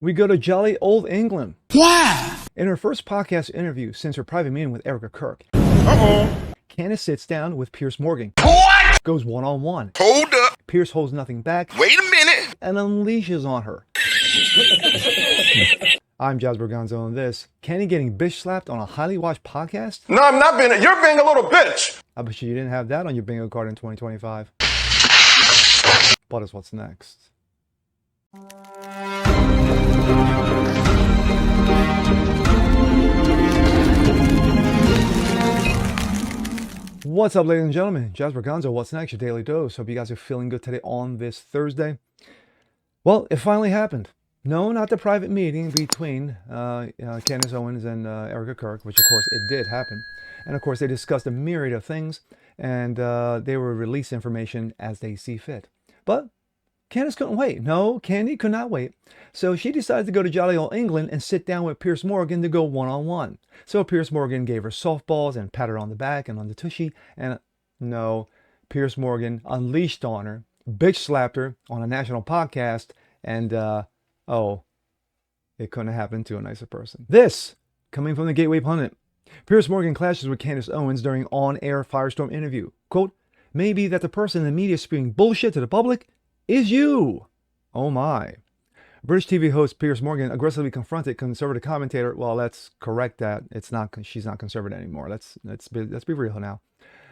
we go to jolly old England. Why? In her first podcast interview since her private meeting with Erica Kirk, Candace sits down with Piers Morgan. What? Goes one-on-one. Hold up. Piers holds nothing back. Wait a minute. And unleashes on her. I'm Jazz Berganzo, and this, Kenny getting bitch slapped on a highly watched podcast? No, I'm not being. You're being a little bitch. I bet you didn't have that on your bingo card in 2025. But it's what's next. What's up, ladies and gentlemen? Jazz Berganzo, what's next? Your daily dose. Hope you guys are feeling good today on this Thursday. Well, it finally happened. No, not the private meeting between Candace Owens and Erica Kirk, which of course it did happen. And of course they discussed a myriad of things, and they will release information as they see fit. But Candace couldn't wait. No, Candy could not wait. So she decided to go to jolly old England and sit down with Piers Morgan to go one-on-one. So Piers Morgan gave her softballs and patted her on the back and on the tushy. And no, Piers Morgan unleashed on her, bitch slapped her on a national podcast, and oh, it couldn't have happened to a nicer person. This, coming from the Gateway Pundit. Piers Morgan clashes with Candace Owens during on-air Firestorm interview. Quote, maybe that the person in the media spewing bullshit to the public is you. Oh my. British TV host Piers Morgan aggressively confronted conservative commentator. Well, let's correct that. She's not conservative anymore. Let's be real now.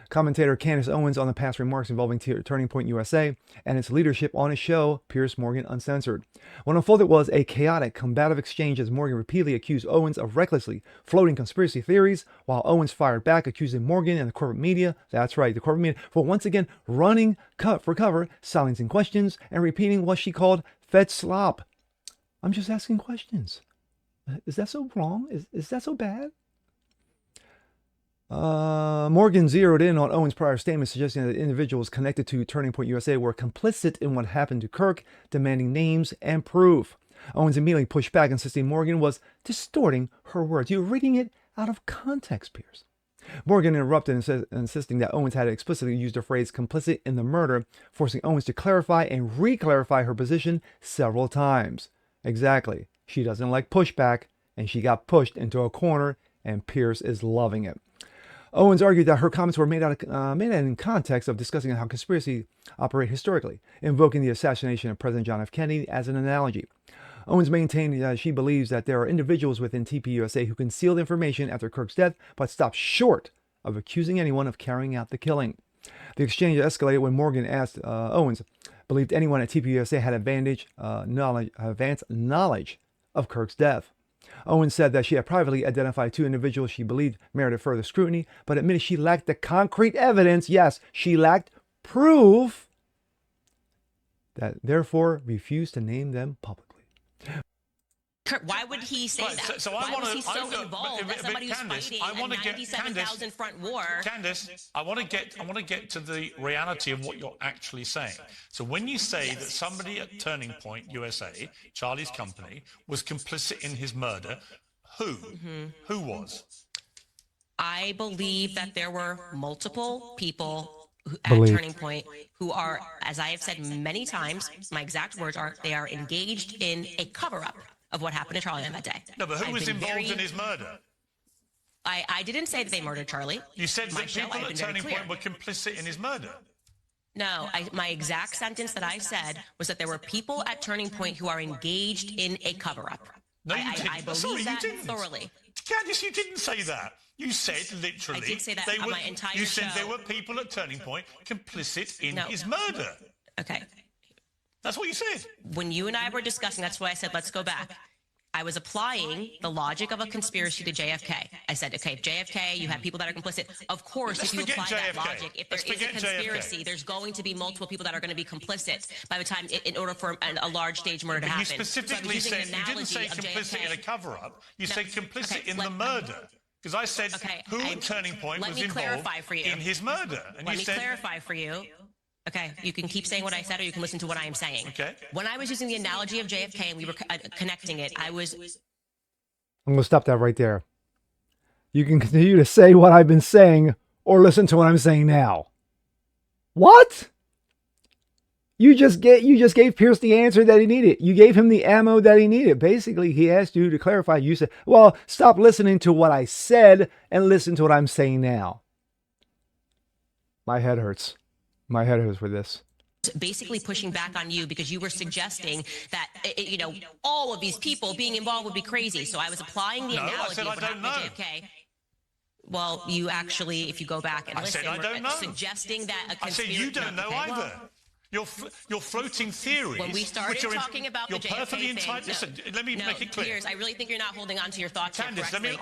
Commentator Candace Owens on the past remarks involving Turning Point USA and its leadership on his show, Piers Morgan Uncensored. What unfolded was a chaotic, combative exchange as Morgan repeatedly accused Owens of recklessly floating conspiracy theories, while Owens fired back, accusing Morgan and the corporate media, that's right, the corporate media, for once again running cut for cover, silencing questions, and repeating what she called Fed slop. I'm just asking questions. Is that so wrong? Is that so bad? Morgan zeroed in on Owens' prior statement, suggesting that individuals connected to Turning Point USA were complicit in what happened to Kirk, demanding names and proof. Owens immediately pushed back, insisting Morgan was distorting her words. You're reading it out of context, Piers. Morgan interrupted, insisting that Owens had explicitly used the phrase complicit in the murder, forcing Owens to clarify and re-clarify her position several times. Exactly. She doesn't like pushback, and she got pushed into a corner, and Piers is loving it. Owens argued that her comments were made in context of discussing how conspiracy operate historically, invoking the assassination of President John F. Kennedy as an analogy. Owens maintained that she believes that there are individuals within TPUSA who concealed information after Kirk's death, but stopped short of accusing anyone of carrying out the killing. The exchange escalated when Morgan asked Owens believed anyone at TPUSA had advanced knowledge of Kirk's death. Owens said that she had privately identified two individuals she believed merited further scrutiny, but admitted she lacked the concrete evidence, yes, she lacked proof, that therefore refused to name them publicly. Why would he say that? So Why was he so involved as somebody who's fighting a 97,000 front war? Candace, I want to get to the reality of what you're actually saying. So when you say that somebody at Turning Point USA, Charlie's company, was complicit in his murder, who? Who was? I believe that there were multiple people at Turning Point who are, as I have said many times, my exact words are, they are engaged in a cover-up of what happened to Charlie on that day. No, but who was involved in his murder? I didn't say that they murdered Charlie. You said that people at Turning Point were complicit in his murder. No, my exact sentence that I said was that there were people at Turning Point who are engaged in a cover-up. No, you didn't. I believe Sorry, that you didn't. thoroughly. Candace, you didn't say that. You said literally. I did say that on my entire You said show. there were people at Turning Point complicit in his murder. Okay. That's what you said. When you and I were discussing, that's why I said, let's go back. I was applying the logic of a conspiracy to JFK. I said, okay, JFK, you have people that are complicit. Of course, if you apply that logic, if there is a conspiracy, there's going to be multiple people that are going to be complicit by the time, in order for a large stage murder to happen. You specifically said, you didn't say complicit in a cover-up. You said complicit in the murder. Because I said, who at Turning Point was involved in his murder? And let me clarify for you. Okay, you can keep saying what I said, or you can listen to what I am saying. Okay. When I was using the analogy of JFK and we were connecting it, I'm going to stop that right there. You can continue to say what I've been saying, or listen to what I'm saying now. What? You just gave Pierce the answer that he needed. You gave him the ammo that he needed. Basically, he asked you to clarify. You said, well, stop listening to what I said and listen to what I'm saying now. My head hurts. My head hurts for this. Basically pushing back on you because you were suggesting that, you know, all of these people being involved would be crazy. So I was applying the analogy of what happened to JFK. Well, you actually, if you go back and listen, were suggesting that a conspiracy. I said you don't know either. You're floating theories. When we started talking about the JFK thing, listen, let me make it clear. Piers, I really think you're not holding on to your thoughts Candace, correctly.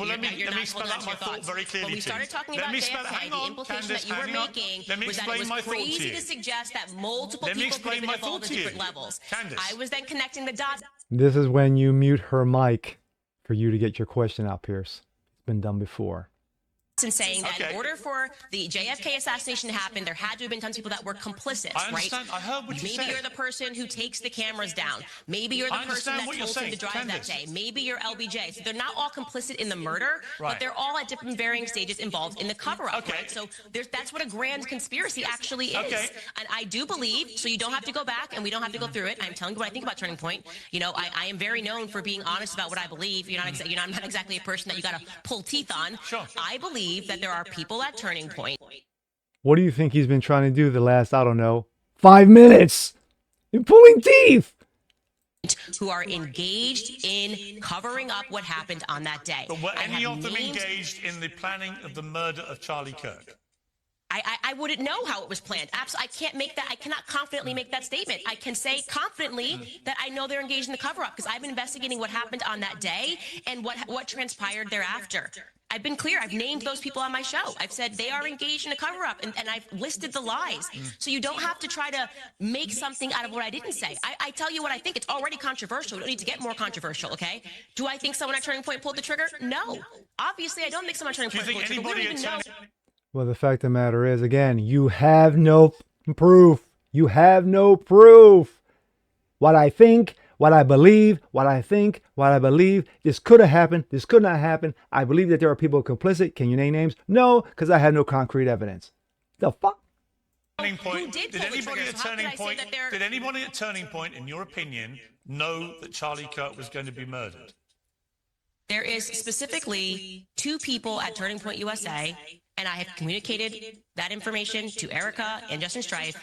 let me spell out my thought very clearly. When we started talking about JFK, the implication that you were making was that it was crazy to suggest that multiple people could have been involved at different levels. I was then connecting the dots. This is when you mute her mic for you to get your question out, Piers. It's been done before. And saying that in order for the JFK assassination to happen, there had to have been tons of people that were complicit, I understand. right? I heard what you said. Maybe you're the person who takes the cameras down. Maybe you're the person that told him to drive Candace. that day. Maybe you're LBJ. So they're not all complicit in the murder, but they're all at different varying stages involved in the cover-up, right? So that's what a grand conspiracy actually is. And I do believe, so you don't have to go back and we don't have to go through it. I'm telling you what I think about Turning Point. You know, I am very known for being honest about what I believe. You're not, I'm not exactly a person that you got to pull teeth on. Sure. I believe that there are people at Turning Point. What do you think he's been trying to do the last, I don't know, 5 minutes? You're pulling teeth. Who are engaged in covering up what happened on that day. But were any of them engaged in the planning of the murder of Charlie Kirk? I wouldn't know how it was planned. Absolutely, I can't make that. I cannot confidently make that statement. I can say confidently that I know they're engaged in the cover-up because I've been investigating what happened on that day and what transpired thereafter. I've been clear. I've named those people on my show. I've said they are engaged in a cover-up, and I've listed the lies. So you don't have to try to make something out of what I didn't say. I tell you what I think. It's already controversial. We don't need to get more controversial, okay? Do I think someone at Turning Point pulled the trigger? No. Obviously, I don't think someone at Turning Point pulled the trigger. We don't even know. Well, the fact of the matter is, again, you have no proof. You have no proof. What I think, what I believe, what I think, what I believe. This could have happened. This could not happen. I believe that there are people complicit. Can you name names? No, because I have no concrete evidence. The fuck? Turning Point. Did anybody at Turning Point, in your opinion, know that Charlie Kirk was going to be murdered? There is specifically 2 people at Turning Point USA, and I have communicated that information to Erica and Justin Strife,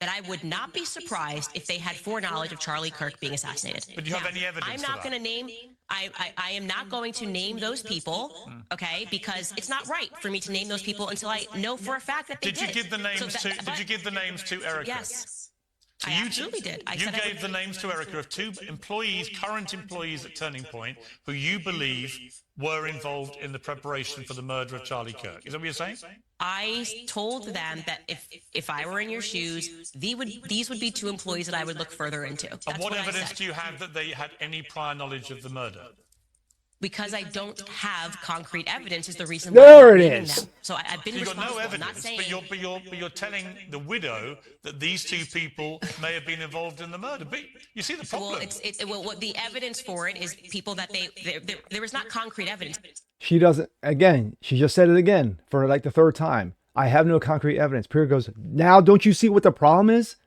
that I would not be surprised if they had foreknowledge of Charlie Kirk being assassinated. But do you have any evidence? I'm not going to name. I am not going to name those people, okay? Because it's not right for me to name those people until I know for a fact that they did. Did you give the names Did you give the names to Erica? Yes. So I absolutely did. You gave the names to Erica of 2 employees, current employees at Turning Point, who you believe were involved in the preparation for the murder of Charlie Kirk. Is that what you're saying? I told them that if I were in your shoes, these would be 2 employees that I would look further into. That's and what evidence do you have that they had any prior knowledge of the murder? Because I don't have concrete evidence is the reason why I'm it is. them. So I've been responsible. Got no evidence, not saying... but you're telling the widow that these 2 people may have been involved in the murder. But you see the problem. Well, what the evidence for it is people that there was not concrete evidence. She doesn't, again, she just said it again for like the 3rd time. I have no concrete evidence. Piers goes, now don't you see what the problem is?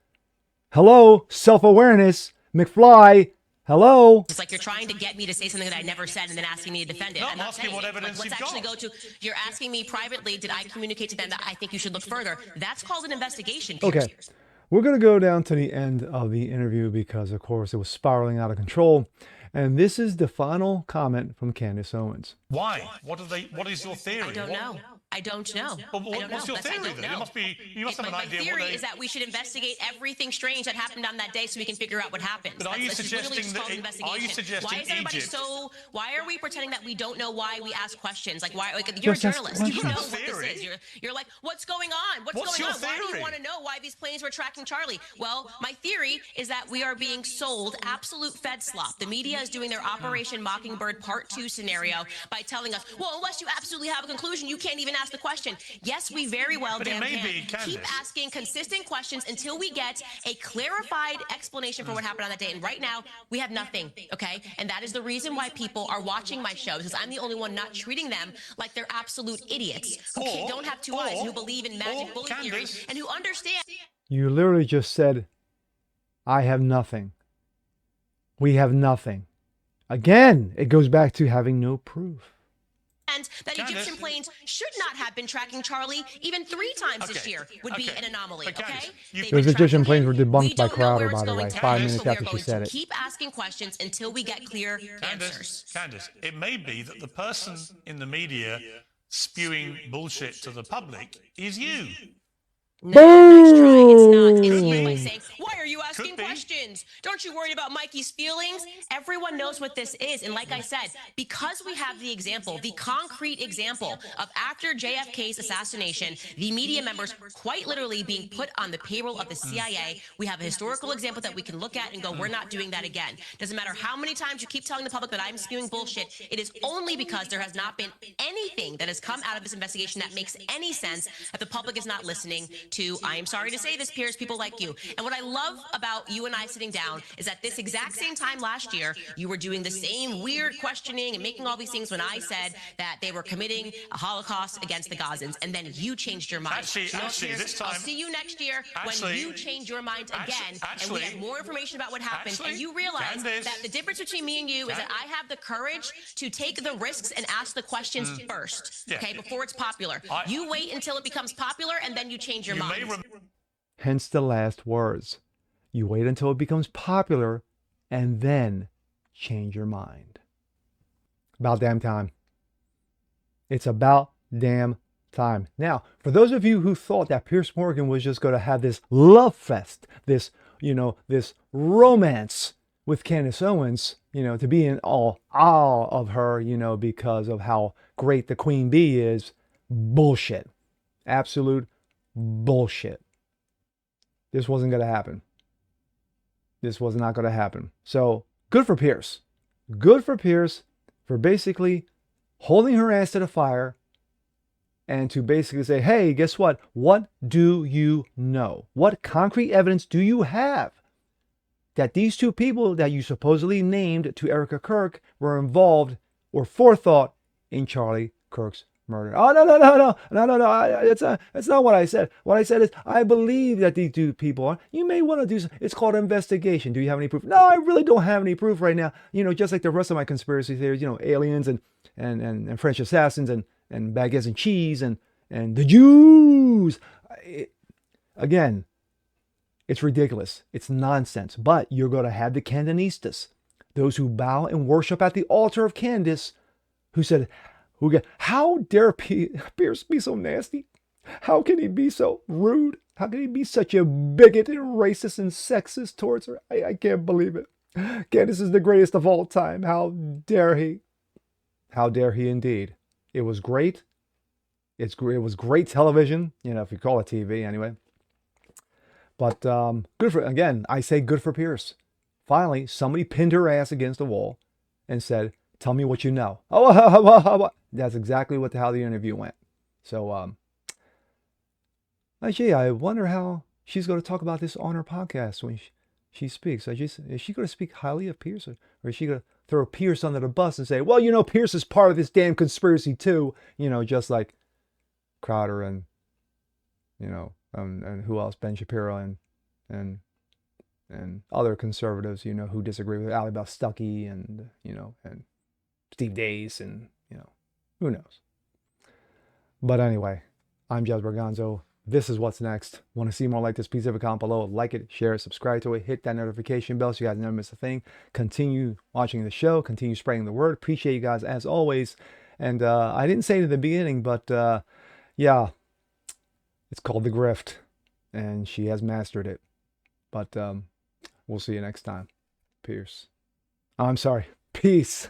Hello, self-awareness, McFly. Hello? It's like you're trying to get me to say something that I never said and then asking me to defend it. No, I'm not asking what evidence let's actually go to, you're asking me privately, did I communicate to them that I think you should look further? That's called an investigation, Piers. Okay, we're going to go down to the end of the interview because, of course, it was spiraling out of control. And this is the final comment from Candace Owens. Why? What is your theory? I don't know. I don't know. Well, what's your theory then? You must have an idea. My theory is that we should investigate everything strange that happened on that day so we can figure out what happened. But are you suggesting why is everybody Egypt? Why are we pretending that we don't know why we ask questions? Like why? Like you're a journalist. You know what this is. You're like, what's going on? What's going on? Why do you want to know why these planes were tracking Charlie? Well, my theory is that we are being sold absolute Fed slop. The media is doing their Operation Mockingbird Part 2 scenario by telling us, well, unless you absolutely have a conclusion, you can't even ask the question. Yes, we very well can. Keep asking consistent questions until we get a clarified explanation for what happened on that day. And right now, we have nothing, okay? And that is the reason why people are watching my shows, because I'm the only one not treating them like they're absolute idiots who don't have 2 eyes, who believe in magic bullet theory, and who understand. You literally just said I have nothing. We have nothing. Again, it goes back to having no proof. And that Candace, Egyptian planes should not have been tracking Charlie even 3 times this Okay, year would be okay. an anomaly, But Candace, okay? you- They've Those been Egyptian tracking planes him. were debunked We by don't know where Crowder, it's by the going way, to 5 end, minutes so we after are she going said to it. keep asking questions until we get clear answers. Candace, it may be that the person in the media spewing bullshit to the public is you. No, nice try. It's not. It's you by Boom! saying, why are you asking Could be. questions? Don't you worry about Mikey's feelings? Everyone knows what this is. And like I said, because we have the example, the concrete example of after JFK's assassination, the media members quite literally being put on the payroll of the CIA, we have a historical example that we can look at and go, we're not doing that again. Doesn't matter how many times you keep telling the public that I'm spewing bullshit. It is only because there has not been anything that has come out of this investigation that makes any sense that the public is not listening to, I am sorry to say this, Piers, people like you. And what I love about you and I sitting down is that this exact same time last year, you were doing the same weird questioning and making all these things when I said that they were committing a Holocaust against the Gazans, and then you changed your mind. Actually, Piers, this time, I'll see you next year when you change your mind again, and we have more information about what happened, and you realize Candace, that the difference between me and you is that I have the courage to take the risks and ask the questions first, okay, before it's popular. You wait until it becomes popular, and then you change your mind. Hence the last words. You wait until it becomes popular and then change your mind. About damn time. It's about damn time. Now, for those of you who thought that Piers Morgan was just going to have this love fest, this, this romance with Candace Owens, to be in awe of her, because of how great the Queen Bee is, bullshit. Absolute bullshit. This wasn't going to happen. This was not going to happen. So good for Piers. Good for Piers for basically holding her ass to the fire and to basically say, hey, guess what? What do you know? What concrete evidence do you have that these two people that you supposedly named to Erica Kirk were involved or forethought in Charlie Kirk's murder? Oh, no. It's not what I said. What I said is, I believe that these two people are. You may want to do, it's called investigation. Do you have any proof? No, I really don't have any proof right now. Just like the rest of my conspiracy theories, aliens and French assassins and baguettes and cheese and the Jews. Again, it's ridiculous. It's nonsense. But you're going to have the Candanistas, those who bow and worship at the altar of Candace, who said, how dare Piers be so nasty? How can he be so rude? How can he be such a bigot and racist and sexist towards her? I can't believe it. Candace is the greatest of all time. How dare he? How dare he indeed? It was great. It was great television, if you call it TV anyway. But good for, again, I say good for Piers. Finally, somebody pinned her ass against the wall and said, tell me what you know. That's exactly how the interview went. So, gee, I wonder how she's going to talk about this on her podcast when she speaks. Is she going to speak highly of Piers? Or is she going to throw Piers under the bus and say, well, Piers is part of this damn conspiracy too, just like Crowder and, and who else? Ben Shapiro and other conservatives, who disagree with Ali Stuckey and, and Steve Dace and, who knows. But anyway, I'm Jazz Berganzo. This is what's next. Want to see more like this? Please leave a comment below. Like it, share it, subscribe to it. Hit that notification bell so you guys never miss a thing. Continue watching the show. Continue spreading the word. Appreciate you guys as always. And I didn't say it in the beginning, but yeah, it's called The Grift. And she has mastered it. But we'll see you next time. Pierce. Oh, I'm sorry. Peace.